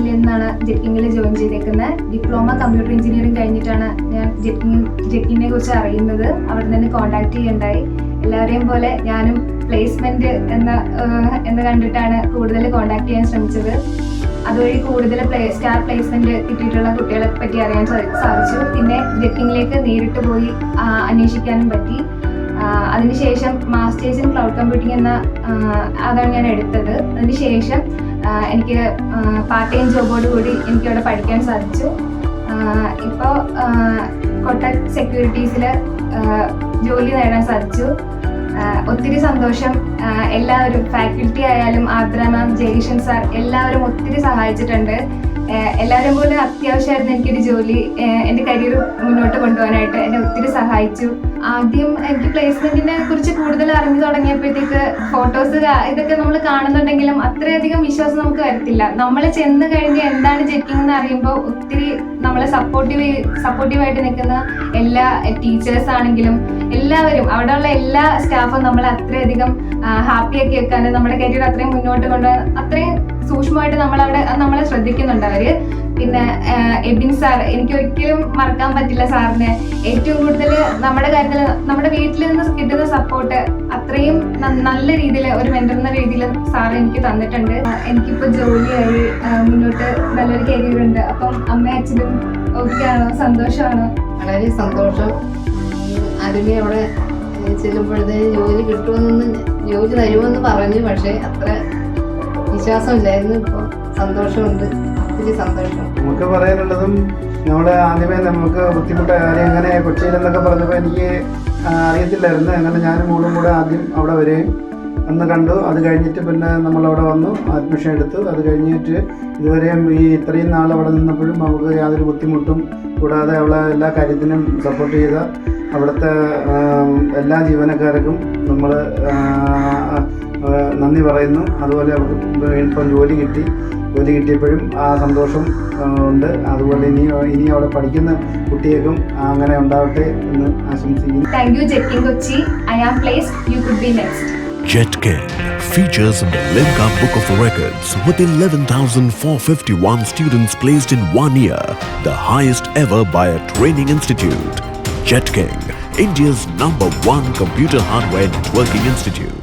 ജില്ലയിൽ നിന്നാണ് ജെറ്റിങ്ങിൽ ജോയിൻ ചെയ്തേക്കുന്നത്. ഡിപ്ലോമ കമ്പ്യൂട്ടർ എഞ്ചിനീയറിംഗ് കഴിഞ്ഞിട്ടാണ് ഞാൻ ജെറ്റിങ്ങിനെ കുറിച്ച് അറിയുന്നത്. അവിടെ നിന്ന് കോൺടാക്ട് ചെയ്യണ്ടായി. എല്ലാവരെയും പോലെ ഞാനും പ്ലേസ്മെന്റ് എന്ന് കണ്ടിട്ടാണ് കൂടുതൽ കോൺടാക്ട് ചെയ്യാൻ ശ്രമിച്ചത്. അതുവഴി കൂടുതൽ സ്റ്റാർ പ്ലേസ്മെന്റ് കിട്ടിയിട്ടുള്ള കുട്ടികളെ പറ്റി അറിയാൻ സാധിച്ചു. പിന്നെ ജെറ്റിങ്ങിലേക്ക് നേരിട്ട് പോയി അന്വേഷിക്കാനും പറ്റി. അതിനുശേഷം മാസ്റ്റേഴ്സ് ഇൻ ക്ലൗഡ് കമ്പ്യൂട്ടിംഗ് അതാണ് ഞാൻ എടുത്തത്. അതിനുശേഷം എനിക്ക് പാർട്ട് ടൈം ജോബോട് കൂടി എനിക്കവിടെ പഠിക്കാൻ സാധിച്ചു. ഇപ്പോൾ കൊട്ടക് സെക്യൂരിറ്റീസിൽ ജോലി നേടാൻ സാധിച്ചു. ഒത്തിരി സന്തോഷം. എല്ലാവരും ഫാക്കൽറ്റി ആയാലും ആദ്ര മാം, ജയകിഷൻ സാർ എല്ലാവരും ഒത്തിരി സഹായിച്ചിട്ടുണ്ട്. എല്ലാവരും പോലെ അത്യാവശ്യമായിരുന്നു എനിക്കൊരു ജോലി, എൻ്റെ കരിയർ മുന്നോട്ട് കൊണ്ടുപോകാനായിട്ട് എന്നെ ഒത്തിരി സഹായിച്ചു. ആദ്യം എനിക്ക് പ്ലേസ്മെന്റിനെ കുറിച്ച് കൂടുതൽ അറിഞ്ഞു തുടങ്ങിയപ്പോഴത്തേക്ക് ഫോട്ടോസ് ഇതൊക്കെ നമ്മൾ കാണുന്നുണ്ടെങ്കിലും അത്രയധികം വിശ്വാസം നമുക്ക് വരത്തില്ല. നമ്മൾ ചെന്ന് കഴിഞ്ഞ് എന്താണ് ജെറ്റിംഗ് എന്ന് അറിയുമ്പോൾ ഒത്തിരി നമ്മളെ സപ്പോർട്ടീവായിട്ട് നിൽക്കുന്ന എല്ലാ ടീച്ചേഴ്സ് ആണെങ്കിലും എല്ലാവരും അവിടെയുള്ള എല്ലാ സ്റ്റാഫും നമ്മളെ അത്രയധികം ഹാപ്പിയാക്കി വെക്കാനും നമ്മുടെ കരിയർ അത്രയും മുന്നോട്ട് കൊണ്ടുപോകാൻ അത്രയും സൂക്ഷ്മമായിട്ട് നമ്മളെ ശ്രദ്ധിക്കുന്നുണ്ട് അവര്. പിന്നെ എബിൻ സാർ, എനിക്ക് ഒരിക്കലും മറക്കാൻ പറ്റില്ല സാറിനെ. ഏറ്റവും കൂടുതൽ നമ്മുടെ കാര്യത്തിൽ നമ്മുടെ വീട്ടിൽ നിന്ന് കിട്ടുന്ന സപ്പോർട്ട് അത്രയും നല്ല രീതിയിൽ ഒരു മെന്റർ എന്ന രീതിയിൽ സാർ എനിക്ക് തന്നിട്ടുണ്ട്. എനിക്കിപ്പോൾ ജോലിയായി, മുന്നോട്ട് നല്ലൊരു കരിയർ ഉണ്ട്. അപ്പം അമ്മയും അച്ഛനും ഓക്കെ ആണോ? സന്തോഷമാണോ? വളരെ സന്തോഷം. ആദ്യമേ അവിടെ ചെല്ലുമ്പോഴത്തേന് ജോലി കിട്ടുമെന്ന്, ജോലി തരുമെന്ന് പറഞ്ഞു. പക്ഷേ അത്ര വിശ്വാസമില്ലായിരുന്നു. ഇപ്പോൾ സന്തോഷമുണ്ട്, ഒത്തിരി സന്തോഷം. നമുക്ക് പറയാനുള്ളതും നമ്മുടെ ആദ്യമേ നമുക്ക് ബുദ്ധിമുട്ടായ കാര്യം എങ്ങനെ കൊച്ചിയിലെന്നൊക്കെ പറഞ്ഞപ്പോൾ എനിക്ക് അറിയത്തില്ലായിരുന്നു. അങ്ങനെ ഞാനും മോളും കൂടെ ആദ്യം അവിടെ വരികയും ഒന്ന് കണ്ടു. അത് കഴിഞ്ഞിട്ട് പിന്നെ നമ്മളവിടെ വന്നു അഡ്മിഷൻ എടുത്തു. അത് കഴിഞ്ഞിട്ട് ഇതുവരെയും ഇത്രയും നാൾ അവിടെ നിന്നപ്പോഴും നമുക്ക് യാതൊരു ബുദ്ധിമുട്ടും കൂടാതെ അവളെ എല്ലാ കാര്യത്തിനും സപ്പോർട്ട് ചെയ്ത അവിടുത്തെ എല്ലാ ജീവനക്കാർക്കും നമ്മൾ നന്ദി പറയുന്നു. അതുപോലെ അവർക്ക് ഇപ്പം ജോലി കിട്ടിയപ്പോഴും ആ സന്തോഷം ഉണ്ട്. അതുപോലെ ഇനി അവിടെ പഠിക്കുന്ന കുട്ടികൾക്കും അങ്ങനെ ഉണ്ടാവട്ടെ എന്ന് ആശംസിക്കുന്നു. Thank you JetKing Kochi. I am placed, you could be next. JetKing features in the Limca Book of Records with 11,451 students placed in 1 year, the highest ever by a training institute. JetKing, India's #1 computer hardware networking institute.